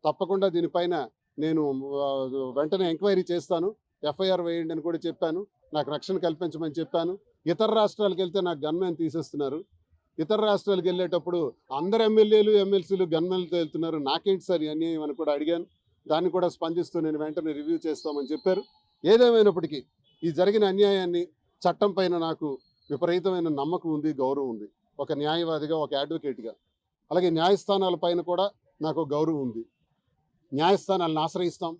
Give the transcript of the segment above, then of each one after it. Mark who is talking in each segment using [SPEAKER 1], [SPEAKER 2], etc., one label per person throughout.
[SPEAKER 1] తప్పకుండా దీనిపైన నేను వెంటనే ఎంక్వైరీ చేస్తాను. ఎఫ్ఐఆర్ వేయండి అని కూడా చెప్పాను. నాకు రక్షణ కల్పించమని చెప్పాను. ఇతర రాష్ట్రాలకు వెళ్తే నాకు గన్‌మెన్ తీసేస్తున్నారు. ఇతర రాష్ట్రాలకు వెళ్ళేటప్పుడు అందరు ఎమ్మెల్యేలు, ఎమ్మెల్సీలు గన్‌మెన్‌లతో వెళ్తున్నారు. నాకేంటి సార్ ఈ అన్యాయం అని కూడా అడిగాను. దాన్ని కూడా స్పందిస్తూ నేను వెంటనే రివ్యూ చేస్తామని చెప్పారు. ఏదేమైనప్పటికీ ఈ జరిగిన అన్యాయాన్ని చట్టం పైన నాకు విపరీతమైన నమ్మకం ఉంది, గౌరవం ఉంది. ఒక న్యాయవాదిగా, ఒక అడ్వకేట్‌గా. అలాగే న్యాయస్థానాల పైన కూడా నాకు గౌరవం ఉంది. న్యాయస్థానాలను ఆశ్రయిస్తాం.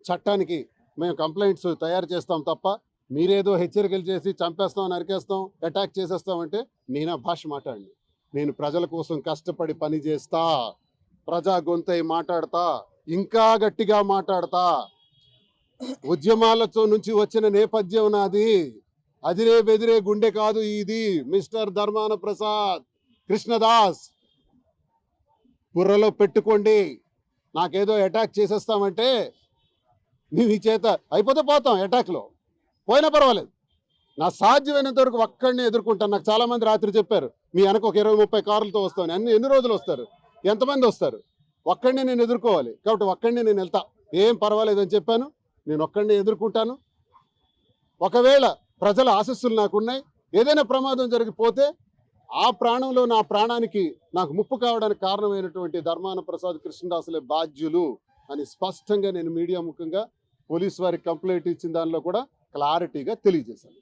[SPEAKER 1] చట్టానికి మేము కంప్లైంట్స్ తయారు చేస్తాం తప్ప మీరేదో హెచ్చరికలు చేసి చంపేస్తాం, నరికేస్తాం, అటాక్ చేసేస్తామంటే నేను ఆ భాష మాట్లాడను. నేను ప్రజల కోసం కష్టపడి పని చేస్తా, ప్రజా గొంతై మాట్లాడతా, ఇంకా గట్టిగా మాట్లాడతా. ఉద్యమాలతో నుంచి వచ్చిన నేపథ్యం నాది. అదిరే బెదిరే గుండె కాదు ఇది. మిస్టర్ ధర్మాన ప్రసాద్ కృష్ణదాస్ బుర్రలో పెట్టుకోండి. నాకేదో అటాక్ చేసేస్తామంటే మీ చేత అయిపోతే పోతాం, అటాక్లో పోయినా పర్వాలేదు. నా సాధ్యమైనంత వరకు ఒక్కడిని ఎదుర్కొంటాను. నాకు చాలామంది రాత్రి చెప్పారు, మీ వెనక ఒక 20-30 కార్లతో వస్తాను. ఎన్ని రోజులు వస్తారు, ఎంతమంది వస్తారు? ఒక్కడిని నేను ఎదుర్కోవాలి. కాబట్టి ఒక్కడిని నేను వెళ్తా, ఏం పర్వాలేదని చెప్పాను. నేను ఒక్కడిని ఎదుర్కొంటాను. ఒకవేళ ప్రజల ఆశస్సులు నాకున్నాయి, ఏదైనా ప్రమాదం జరిగిపోతే ఆ ప్రాణంలో నా ప్రాణానికి నాకు ముప్పు కావడానికి కారణమైనటువంటి ధర్మాన ప్రసాద్ కృష్ణదాసులే బాధ్యులు అని స్పష్టంగా నేను మీడియా ముఖంగా పోలీసు వారికి కంప్లైంట్ ఇచ్చిన దానిలో కూడా క్లారిటీగా తెలియజేశాను.